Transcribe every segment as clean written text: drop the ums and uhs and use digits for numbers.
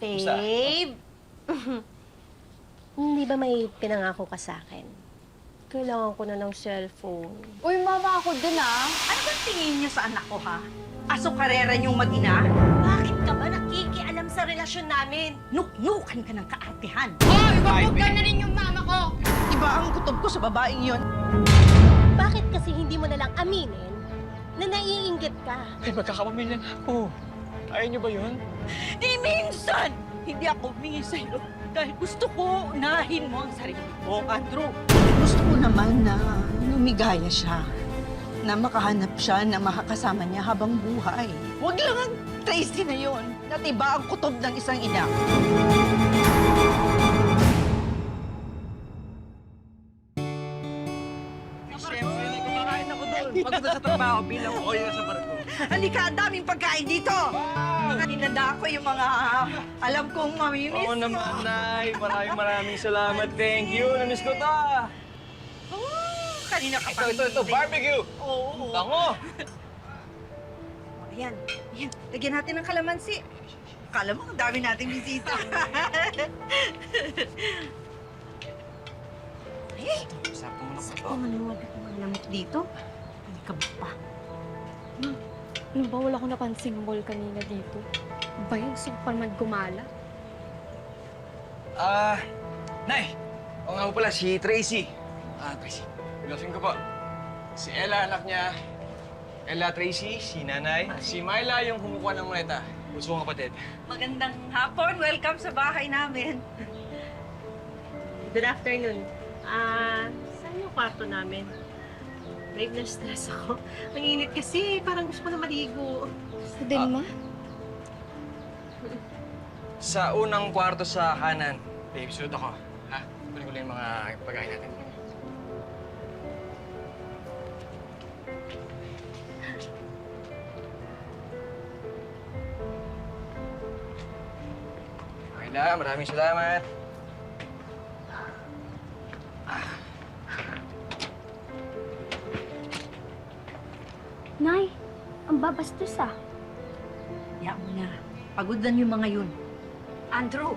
Babe? Hindi ba may pinangako ka sa akin? Kailangan ko na ng cellphone. Uy, mama, ako din Ano ba tingin niyo sa anak ko, ha? Aso karera niyong mag-ina? Bakit ka ba nakikialam sa relasyon namin? Nuknukan ka ng kaartihan. Hoy, wag ka na rin yung mama ko! Iba ang kutob ko sa babaeng yon. Bakit kasi hindi mo nalang aminin na naiinggit ka? Ay, magkakapamilya na ako. Ayaw niyo ba yun? Di minsan! Hindi ako humingi sa'yo dahil gusto ko unahin mo ang sarili mo, Andrew. Gusto ko naman na lumigaya siya, na makahanap siya na makakasama niya habang buhay. Huwag lang ang Tracy na yon, at iba ang kutob ng isang ina. Siyempre, kumakain ako doon. Pagod sa trabaho bilang oil sa barko. Halika, ang daming pagkain dito! Ninanda ko yung mga alam kong mamimiss Oo mo. naman, Nay. Maraming salamat. Thank you. Namiss ko ta. Kanina ka pa. Ito. Barbecue. Oo. Bango. Ayan. Lagyan natin ng kalamansi. Akala mo, ang dami nating bisita. Ay, Sapo mo na po to. manuwag ang mga lamok dito. Halika pa. Ano ba, wala akong napansing mall kanina dito. Ba yung Superman gumala? Nay. O nga po pala, si Tracy. Tracy. Bilosing ko po. Si Ella, anak niya. Ella, Tracy, si Nanay. Si Myla, yung kumukuha ng moneta. Gusto kong kapatid. Magandang hapon. Welcome sa bahay namin. Good afternoon. Saan yung kwarto namin? Babe, na-stress ako. Ang init kasi, parang gusto ko na maligo. Sa din, ma? Sa unang kwarto sa kanan. Babe, sunod ako. Ha? Kunin ko lang yung mga pagkain natin. Okay na, maraming salamat. Nay, ang babastos Yan mo na. Pagod lang yung mga yun. Andrew,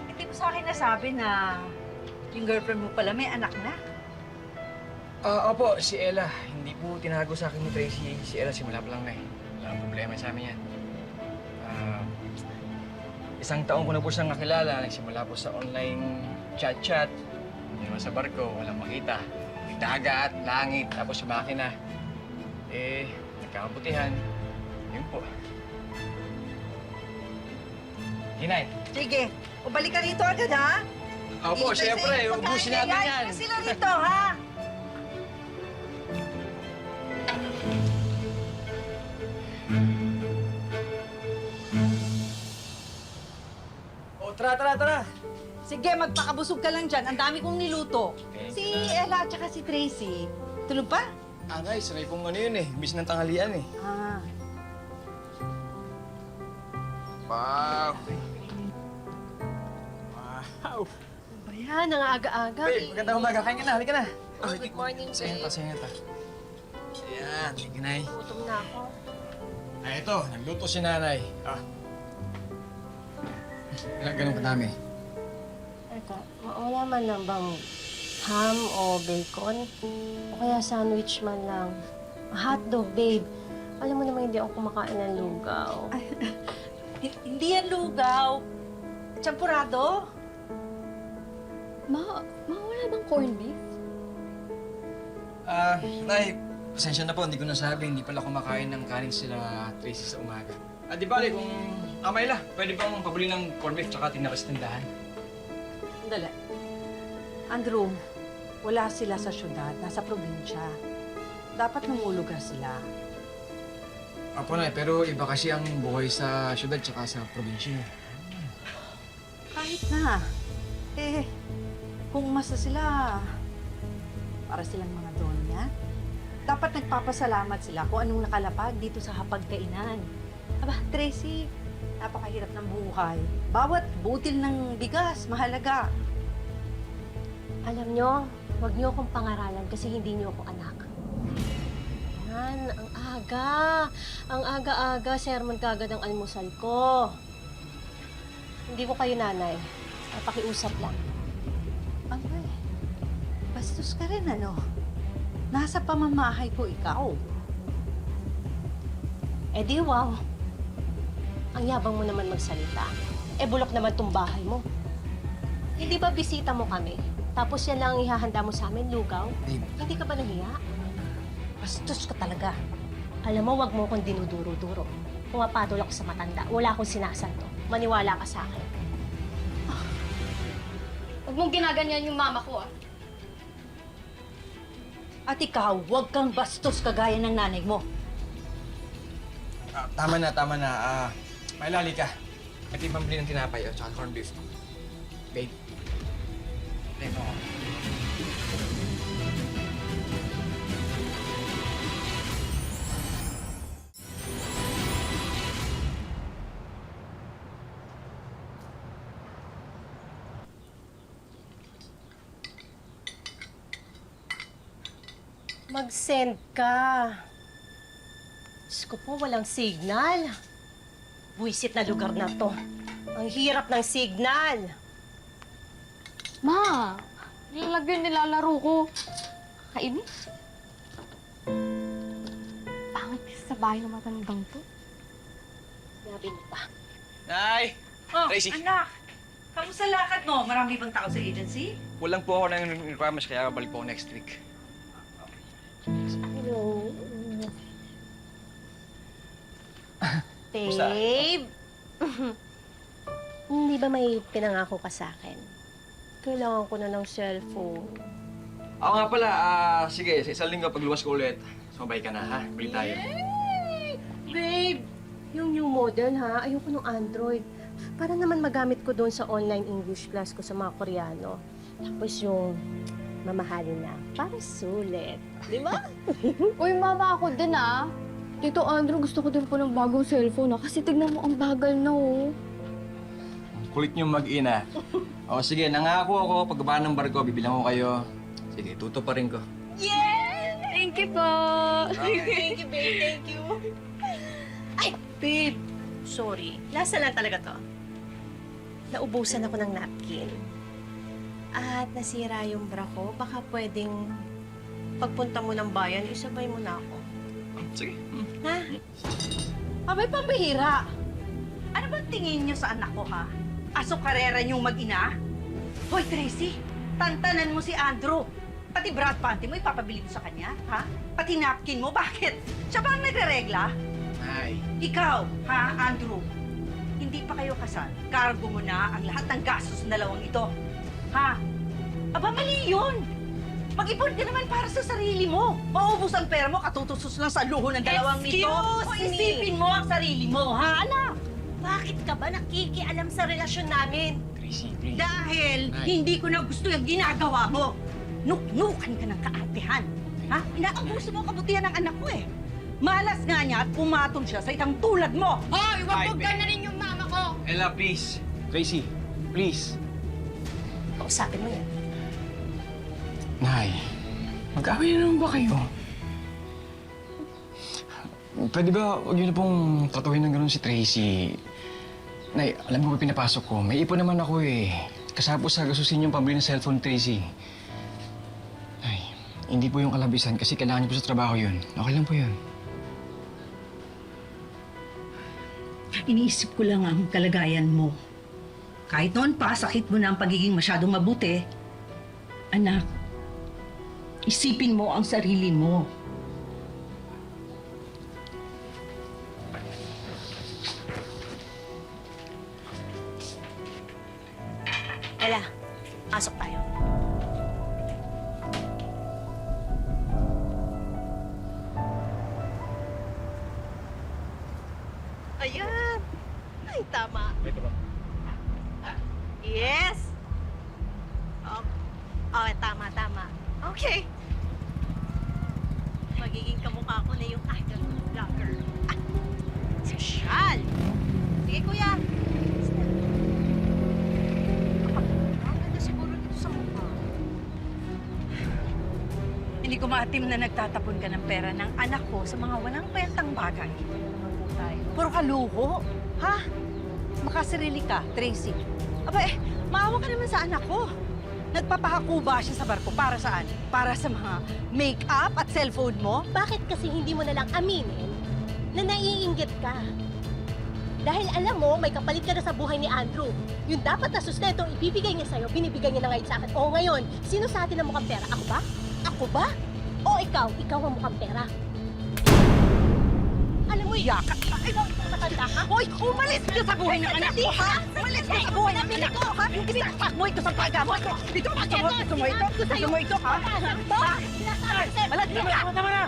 hindi mo sa akin nasabi na yung girlfriend mo pala may anak na. Opo, si Ella. Hindi po tinago sa akin ni Tracy. Si Ella simula pa lang na eh. Walang problema sa amin yan. Isang taon ko na po siyang nakilala. Nagsimula po sa online chat-chat. Hindi naman sa barko, walang makita. May dagat, langit, tapos sa makina. Nagkamabutihan. Yun po. Hinay. Sige, ubalik ka rito agad, ha? Opo, Hintay siyempre. sa iyo, Ubusin pagkain. natin Ayayin yan. na sila rito, ha? Tara. Sige, magpakabusog ka lang dyan. Ang dami kong niluto. Thank Si you, Nay. Ella at saka si Tracy. Tulog pa? Nay, sanay pong ano yun eh. Bis ng tanghalian eh. Ah. Wow. Ba yan? Ang aga-aga. Babe, magandang umaga. Kain ka na. Halika na. Good morning, babe. Sayang ta. Ayan, thank you, Nay. Gutom na ako. Ay, ito. Nagluto si Nanay. Ilang ganun kadami? Ito, wala man lang bang ham o bacon? O kaya sandwich man lang? Hotdog, babe. Alam mo naman hindi ako kumakain ng lugaw. Hindi yan lugaw. Champurado? Ma, wala bang corned beef? Nay, pasensya na po. Hindi ko nasabi. Hindi pala kumakain ng kanin sila Tracy sa umaga. Di bali, kung Mayla, pwede bang pabuli ng corned beef tsaka tinapay sa tindahan? Dali. Andrew, wala sila sa syudad. Nasa probinsya. Dapat namulugar sila. Apo, Nay, pero iba kasi ang buhay sa syudad tsaka sa probinsya. Kahit na. Kung masa sila, para silang mga donya, dapat nagpapasalamat sila kung anong nakalapag dito sa hapagkainan. Aba, Tracy, napakahirap ng buhay. Bawat butil ng bigas, mahalaga. Alam nyo, huwag nyo akong pangaralan kasi hindi nyo ako anak. Yan, ang aga. Ang aga-aga, sermon kagad ang almusal ko. Hindi ko kayo nanay. Pakiusap lang. Abay, bastos ka rin ano? Nasa pamamahay ko ikaw. Eh di wow. Ang yabang mo naman magsalita. Eh bulok naman tong bahay mo. Hindi ba bisita mo kami? Tapos yan lang ang ihahanda mo sa amin, lugaw? Babe. Hindi ka ba nahiya? Bastos ka talaga. Alam mo, wag mo akong dinuduro-duro. Pumapatol ako sa matanda. Wala akong sinasanto. Maniwala ka sa akin. Huwag mong ginaganyan yung mama ko, ah. At ikaw, huwag kang bastos kagaya ng nanay mo. Tama na, tama na. Mailali ka. Ito yung pambili ng tinapay at saka corned beef. Babe. Tayo mo ako. Mag-send ka. Diyos ko po, walang signal. Buwisit na lugar na to. Ang hirap ng signal. Ma, nilalagyan nilalaro ko. Kainis. Pangit kasi sa bahay ng matandang to. Grabe niyo pa. Nay! Oh, Tracy. anak! Kamusta lakad mo? Marami bang tao sa agency? Kulang po ako ng requirements kaya balik po ako next week. Hello. Kumusta? Babe. Hindi ba may pinangako ka sa akin? Kailangan ko na ng cellphone. Ako nga pala, sige, sa isang linggo pagluwas ko ulit. Sumabay ka na, ha? Bili tayo. Babe, yung new model ha, ayoko ng Android. Para naman magamit ko doon sa online English class ko sa mga Koreano. Tapos yung mamahalin na, para sulit. Di ba? Uy, mama, ako din, ah. Tito Andrew, gusto ko din po ng bagong cellphone, ah. Kasi tignan mo, ang bagal na, oh. Kulit niyong mag-ina. O sige, nangako ako, pagbaba ng barko, bibilang ko kayo. Sige, tutuparin ko. Thank you po. Thank you, babe. Thank you. Ay, babe. Sorry. Lasa lang talaga to. Naubusan ako ng napkin. At nasira yung bra ko. Baka pwedeng pagpunta mo ng bayan, isabay mo na ako. Sige. Ha? Abay, pambihira! Ano bang tingin niyo sa anak ko, ha? Asukarera niyong mag-ina? Hoy, Tracy, tantanan mo si Andrew. Pati bra at panty mo, ipapabili mo sa kanya, ha? Pati napkin mo, bakit? Siya ba ang nagre-regla? Ay. Ikaw, ha, Andrew? Hindi pa kayo kasal. Cargo mo na ang lahat ng gastos ng dalawang ito. Ha? Aba, mali yun! Mag-ipon ka naman para sa sarili mo. Maubos ang pera mo, katutusos lang sa luho ng dalawang ito. Excuse O me. isipin mo ang sarili mo, ha, anak? Bakit ka ba nakikialam sa relasyon namin? Tracy, please. Dahil Ay. hindi ko na gusto yung ginagawa mo. Nuknukan ka ng kaartehan. Ha? Inaabuso mo ang kabutihan ng anak ko eh. Malas nga niya at pumatol siya sa itang tulad mo. Hoy, Bye, wag mo babe. na rin yung mama ko. Ella, please. Tracy, please. Kausapin mo yan. Nay, mag-away na naman ba kayo? Pwede ba huwag niyo na pong tatuhin ng gano'n si Tracy? Nay, alam mo ba pinapasok ko? May ipon naman ako eh. Kasama po sa gasusin yung pambili ng cellphone, Tracy. Nay, hindi po yung kalabisan kasi kailangan niyo po sa trabaho yun. Okay lang po yun. Iniisip ko lang ang kalagayan mo. Kahit noon pa, sakit mo na ang pagiging masyadong mabuti. Anak, isipin mo ang sarili mo. Ella, pasok tayo. Ayan! Ay, tama. Ito ba? Yes! Oh, tama, tama. Okay. Magiging kamukha ko na yung idol vlogger. Ah, sosyal! Sige, kuya. Ang ganda siguro dito sa mukha. Hindi ko maatim na nagtatapon ka ng pera ng anak ko sa mga walang kwentang bagay. Puro ka luho. Ha? makasarili ka, Tracy. Aba maawa ka naman sa anak ko. Nagpapahakuba siya sa barko para saan? Para sa mga make-up at cellphone mo? Bakit kasi hindi mo na lang aminin na naiinggit ka? Dahil alam mo, may kapalit ka na sa buhay ni Andrew. Yung dapat na sustento ibibigay niya sa'yo, binibigay niya na ngayon sa akin. O ngayon, sino sa atin ang mukhang pera? Ako ba? Ako ba? O ikaw? Ikaw ang mukhang pera. Alam mo, Yaka! Ay, matanda ka? Hoy! Umalis ka sa buhay ng anak ko, ha? Umalis ka sa buhay ng anak ko, ha? Isapak mo ito sa paggamot ko! Ito, gusto mo ito? Gusto mo ito, ha? Malat ka mo! Tama na!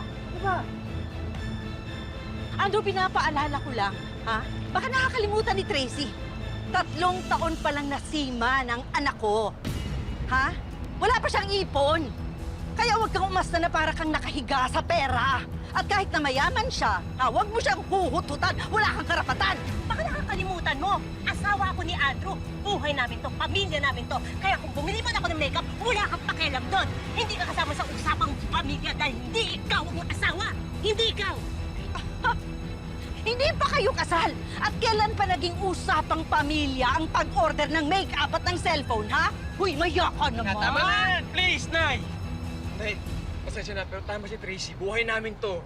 Andrew, pinapaalala ko lang, ha? Baka nakakalimutan ni Tracy. 3 taon pa lang nasima ng anak ko. Ha? Wala pa siyang ipon. Kaya huwag kang umasta na para kang nakahiga sa pera. At kahit na mayaman siya, ha, huwag mo siyang huhut-hutan. Wala kang karapatan. Baka nakakalimutan mo, asawa ako ni Andrew. Buhay namin to, pamilya namin to. Kaya kung bumili man ako ng makeup, wala kang pakialam doon. Hindi ka kasama sa usapang pamilya dahil hindi ikaw ang asawa. Hindi ikaw. Hindi pa kayo kasal. At kailan pa naging usapang pamilya ang pag-order ng make-up at ng cellphone, ha? Huy, maya ka naman. Tama na! Please, Nay! Nay, pasensya na, pero tama si Tracy. Buhay namin to.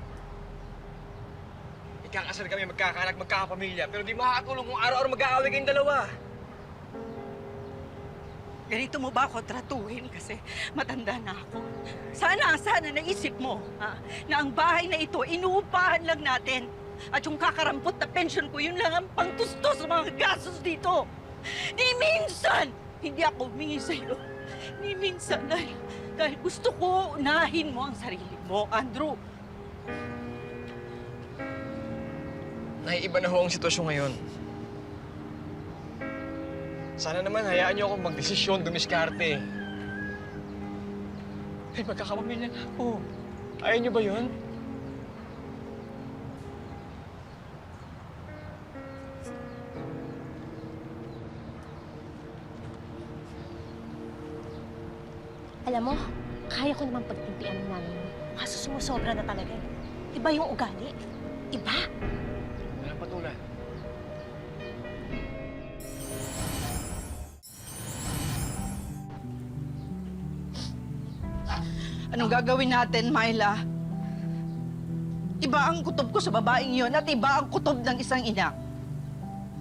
Ikakasal kami, magkakaanak, magkakapamilya. Pero di makakatulong kung araw-araw mag-aaway kayong dalawa. Ganito mo ba ako tratuhin kasi matanda na ako? Sana naisip mo, ha? Na ang bahay na ito, inuupahan lang natin. At yung kakarampot na pension ko, yun lang ang pangtustos sa mga gastos dito. Ni minsan, hindi ako humingi sa'yo. Ni minsan, dahil gusto ko unahin mo ang sarili mo, Andrew. Naiiba na ho ang sitwasyon ngayon. Sana naman hayaan niyo akong magdesisyon, dumiskarte. Ay, magkakapamilya na ako. Ayaw niyo ba yun? Alam mo, kaya ko naman pagtimpian ng nanay mo. Kaso sumusobra na talaga eh. Iba yung ugali. Iba. Walang patulan. Anong gagawin natin, Myla? Iba ang kutob ko sa babaeng yon at iba ang kutob ng isang ina.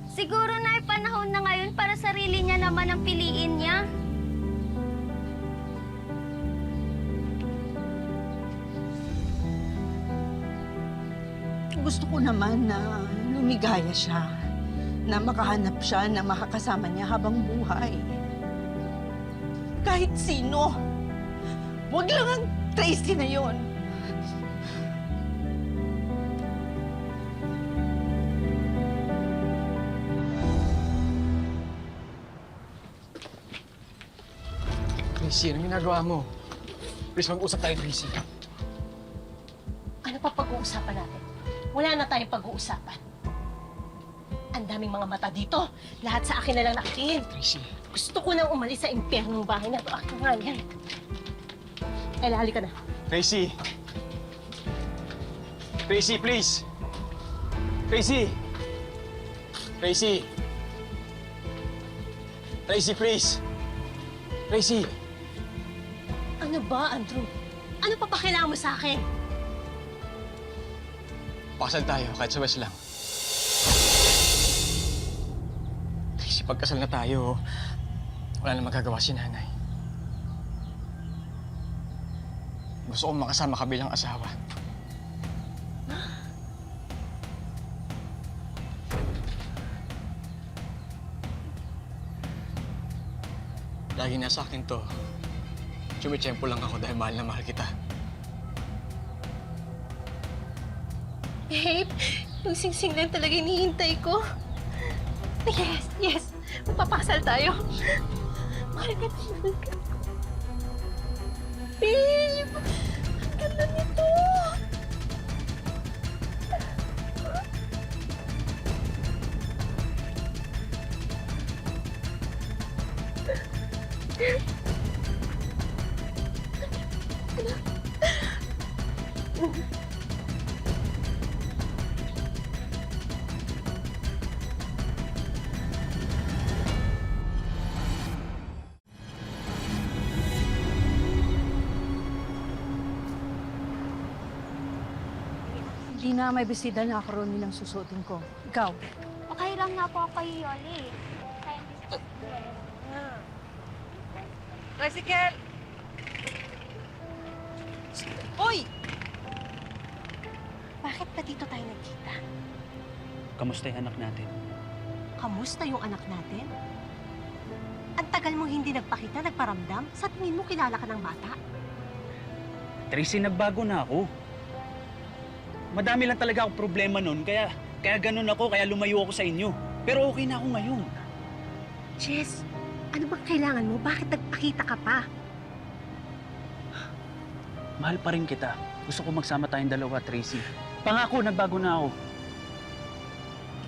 Siguro na panahon na ngayon para sarili niya naman ang piliin niya. Gusto ko naman na lumigaya siya, na makahanap siya na makakasama niya habang buhay. Kahit sino. Huwag lang ang Tracy na yon. Tracy, anong ginagawa mo? Please, mag-usap tayo, Tracy. Ano pa pag-uusapan natin? Wala na tayong pag-uusapan. Ang daming mga mata dito. Lahat sa akin na lang nakatingin. Tracy. Gusto ko nang umalis sa impyernong bahay na to. Ako nga yan. Ella, halika na. Tracy! Tracy, please! Tracy! Tracy! Tracy, please! Tracy! Ano ba, Andrew? Ano pa ba kailangan mo sa akin? Pakasal tayo, kahit sa West lang. Tracy, pagkasal na tayo, wala na magagawa si nanay. Gusto kong makasama ka bilang asawa. Lagi na sa akin to. Tumitsyempo lang ako dahil mahal na mahal kita. Babe, yung singsing lang talaga hinihintay ko. Yes, yes. Magpapakasal tayo. Mahal ka na, mahal ka. Babe! Ang ganda nito! Hindi na, may besida na ako ron ng susuotin ko. Ikaw? Okay lang na po ako, Yoli. Kaya Tricycle! Hoy! Bakit pa dito tayo nagkita? Kamusta yung anak natin? Kamusta yung anak natin? Ang tagal mo hindi nagpakita, nagparamdam? Sa tingin mo kilala ka ng bata? Tracy, nagbago na ako. Madami lang talaga akong problema nun, kaya ganun ako, kaya lumayo ako sa inyo. Pero okay na ako ngayon. Jess, ano bang kailangan mo? Bakit nagpakita ka pa? Mahal pa rin kita. Gusto ko magsama tayong dalawa, Tracy. Pangako, nagbago na ako.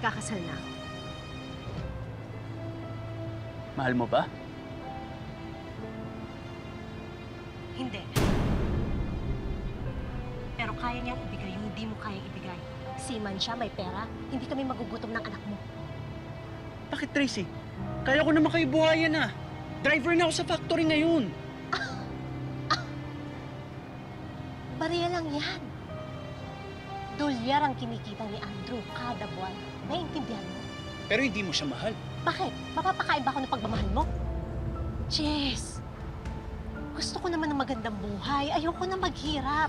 Ikakasal na ako. Mahal mo ba? Hindi. Pero kaya niyang ibigay yung hindi mo kayang ibigay. Seaman siya, may pera. Hindi kami magugutom ng anak mo. Bakit, Tracy? Kaya ko naman kayo buhayan ah. Driver na ako sa factory ngayon. Bariya lang yan. Dolyar ang kinikita ni Andrew kada buwan. Naiintindihan mo? Pero hindi mo siya mahal. Bakit? Mapapakain ba ako ng pagmamahal mo? Jess, gusto ko naman ng magandang buhay. Ayoko na maghirap.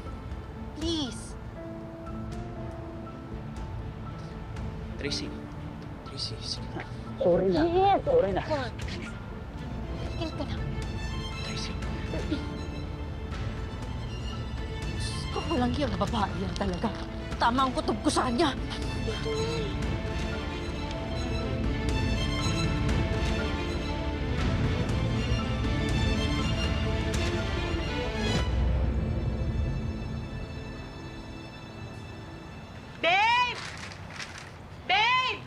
Please. Tracy, sige na. Sorry na. Yes. Sorry na. Tigil ka lang. Tracy. Gusto ko lang yung babae yan talaga. Tama ang kutob ko sa kanya. Babe! Babe!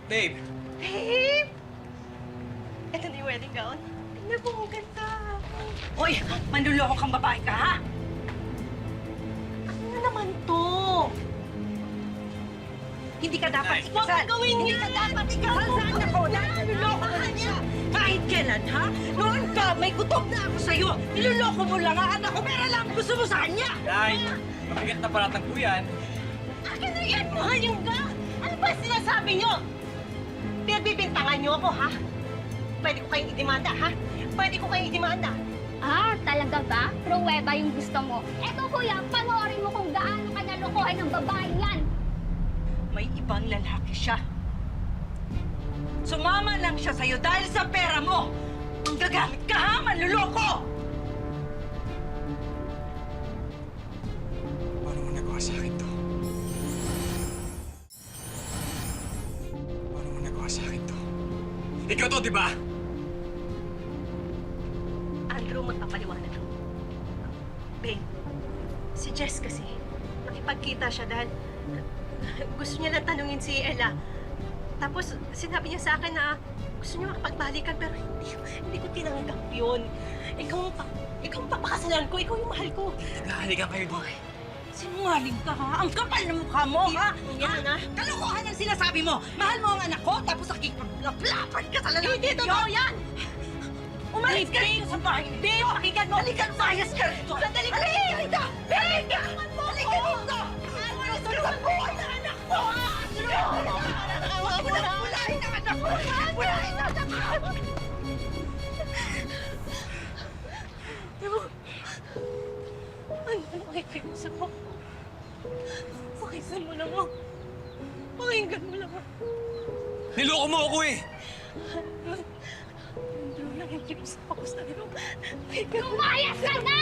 Babe! Babe! Ito na yung wedding gown. Tingnan mo, ang ganda. Hoy! Manluloko kang babae ka, ha? Ano naman to? Hindi ka dapat Nay. ikasal. Huwag kang gawin Hindi yan. ka dapat ikasal sa anak ko. Dahil niloloko mo lang siya. Kahit kailan, ha? Noon ka, may kutob na ako sa'yo. Niloloko mo lang ang anak ko. Pera lang gusto mo sa kanya. Nay! Mabigat na paratang po yan. Akin na yan, mahayang ka! Ano ba sinasabi niyo? Pinagbibintangan niyo ako, ha? Pwede ko kayong idemanda, ha? Pwede ko kayong idemanda. Ah, talaga ba? Pruweba yung gusto mo. Eto kuya, panoorin mo kung gaano ka nalokohan ng babae yan. May ibang lalaki siya. Sumama lang siya sa'yo dahil sa pera mo. Ang gagamit ka, ha? Manluloko! Paano mo nagawa sa akin to? Paano mo nagawa sa akin to? Ikaw to, di ba? Andrew, magpapaliwanag ako. Babe, si Jess kasi, nakipagkita siya dahil gusto niya lang tanungin si Ella. Tapos sinabi niya sa akin na gusto niya makapagbalikan pero hindi ko tinanggap yun. Ikaw ang papakasalan ko, ikaw yung mahal ko. Nahalikan kayo doon. Sinungaling ka, ha? Ang kapal ng mukha mo, ha? Yan, ha? Kalokohan ang sinasabi mo. Mahal mo ang anak ko, tapos nakikipaglaplapan ka sa lalaki. Hindi totoo yan! Umalis ka rito sa bahay. Babe, pakinggan mo. Halika, mayas ka rito. Sandali ka rito. Halika! Halika dito! Umalis ka sa buhay ng anak ko, ha? Walahin ang anak ko! Walahin ang anak ko! Ano makikiusap mo? Pakinggan mo lang ako. Pakinggan mo lang ako. Niloko mo ako eh! Andrew, nakikiusap ako sa'yo. Lumayas ka na!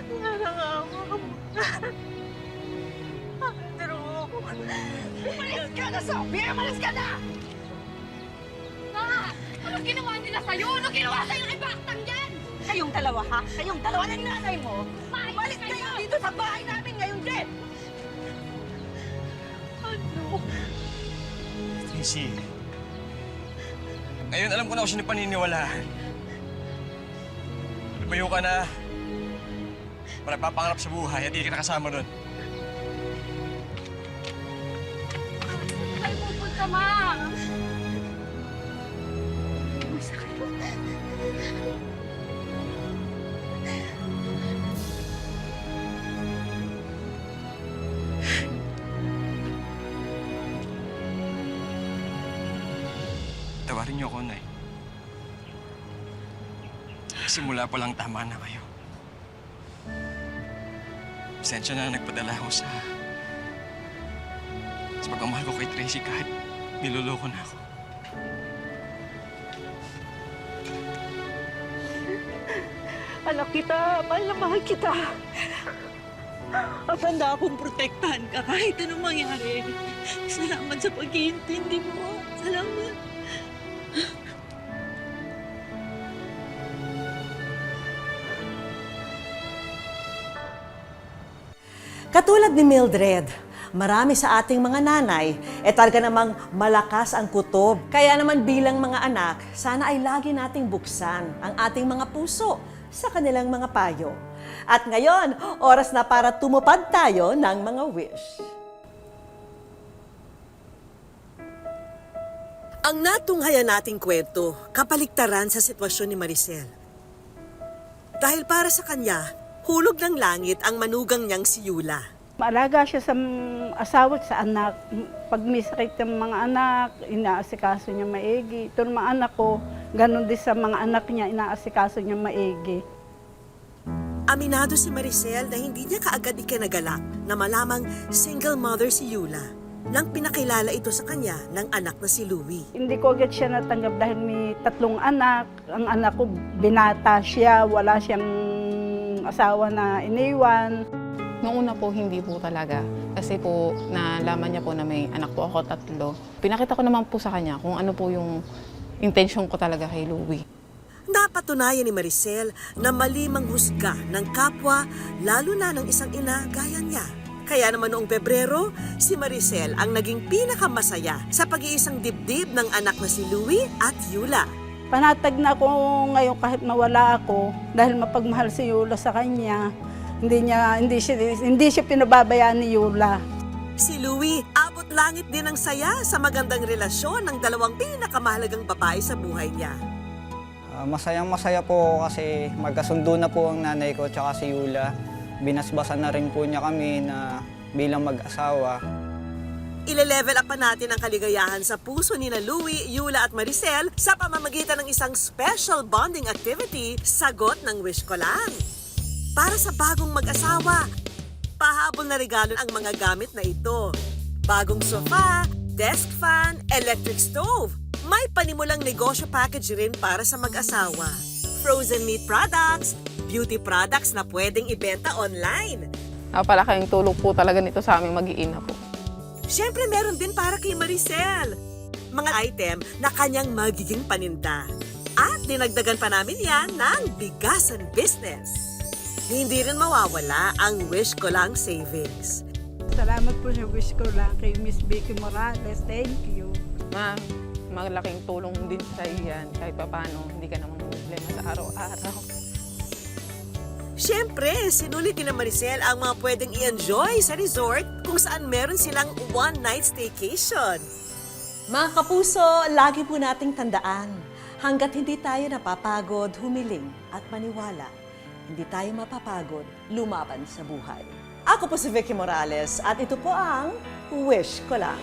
Nangangawa mo. Andrew! Umalis ka na, Sophie! Umalis ka na! Ma! Ano ginawa nila sa'yo? Ano ginawa sa'yo kay Baktang yan? Kayong dalawa, ha? Kayong dalawa ng nanay mo. Umayos Umalis kayo! kayo dito sa bahay namin ngayon din! Andrew! Tracy. Ngayon alam ko na kung sino paniniwalaan. Lumayo ka na. Para papangarap sa buhay at hindi ka nakasama doon. Saan kayo pupunta, ma? Patawarin niyo ako, Nay. Simula pa lang tama na kayo. Pasensya na nagpadala ako sa pagmamahal ko kay Tracy kahit niloloko na ako. Anak kita, mahal na mahal kita. At handa akong protektahan ka kahit anong mangyari. Salamat sa pag-iintindi mo. Salamat. Katulad ni Mildred, marami sa ating mga nanay, talaga namang malakas ang kutob. Kaya naman bilang mga anak, sana ay lagi nating buksan ang ating mga puso sa kanilang mga payo. At ngayon, oras na para tumupad tayo ng mga wish. Ang natunghayan nating kwento, kapaligtaran sa sitwasyon ni Maricel. Dahil para sa kanya, hulog ng langit ang manugang niyang si Yula. Maalaga siya sa asawa at sa anak. Pag may sakit ng mga anak, inaasikaso niya maigi. Ito ng mga anak ko, ganun din sa mga anak niya, inaasikaso niya maigi. Aminado si Maricel na hindi niya kaagad ikinagalak na malamang single mother si Yula nang pinakilala ito sa kanya ng anak na si Louie. Hindi ko agad siya natanggap dahil may 3 anak. Ang anak ko, binata siya, wala siyang asawa na iniwan. Noong una po, hindi po talaga. Kasi po, nalaman niya po na may anak po ako 3. Pinakita ko naman po sa kanya kung ano po yung intention ko talaga kay Louie. Napatunayan ni Maricel na mali manghusga ng kapwa, lalo na ng isang ina gaya niya. Kaya naman noong Pebrero, si Maricel ang naging pinakamasaya sa pag-iisang dibdib ng anak na si Louie at Yula. Panatag na ako ngayon kahit mawala ako dahil mapagmahal si Yula sa kanya. Hindi siya pinababayaan ni Yula. Si Louie, abot langit din ang saya sa magandang relasyon ng 2 pinakamahalagang babae sa buhay niya. Masayang-masaya po kasi magkasundo na po ang nanay ko tsaka si Yula. Binasbasan na rin po niya kami na bilang mag-asawa. Ile-level up pa natin ang kaligayahan sa puso ni na Louie, Yula at Maricel sa pamamagitan ng isang special bonding activity, Sagot ng Wish Ko Lang. Para sa bagong mag-asawa, pahabol na regalo ang mga gamit na ito. Bagong sofa, desk fan, electric stove. May panimulang negosyo package rin para sa mag-asawa. Frozen meat products, beauty products na pwedeng ibenta online. Napalaking tulong po talaga nito sa aming mag-iina po. Siyempre meron din para kay Maricel. Mga item na kanyang magiging paninda. At dinagdagan pa namin yan ng bigasan business. Hindi rin mawawala ang Wish Ko Lang savings. Salamat po sa Wish Ko Lang kay Miss Vicky Morales. Thank you. Ma'am, malaking tulong din sa iyan kahit paano hindi ka naman problema sa araw-araw. Siyempre, sinulit ni na Maricel ang mga pwedeng i-enjoy sa resort kung saan meron silang one-night staycation. Mga kapuso, lagi po nating tandaan, hanggat hindi tayo napapagod, humiling at maniwala, hindi tayo mapapagod lumaban sa buhay. Ako po si Vicky Morales at ito po ang Wish Ko Lang.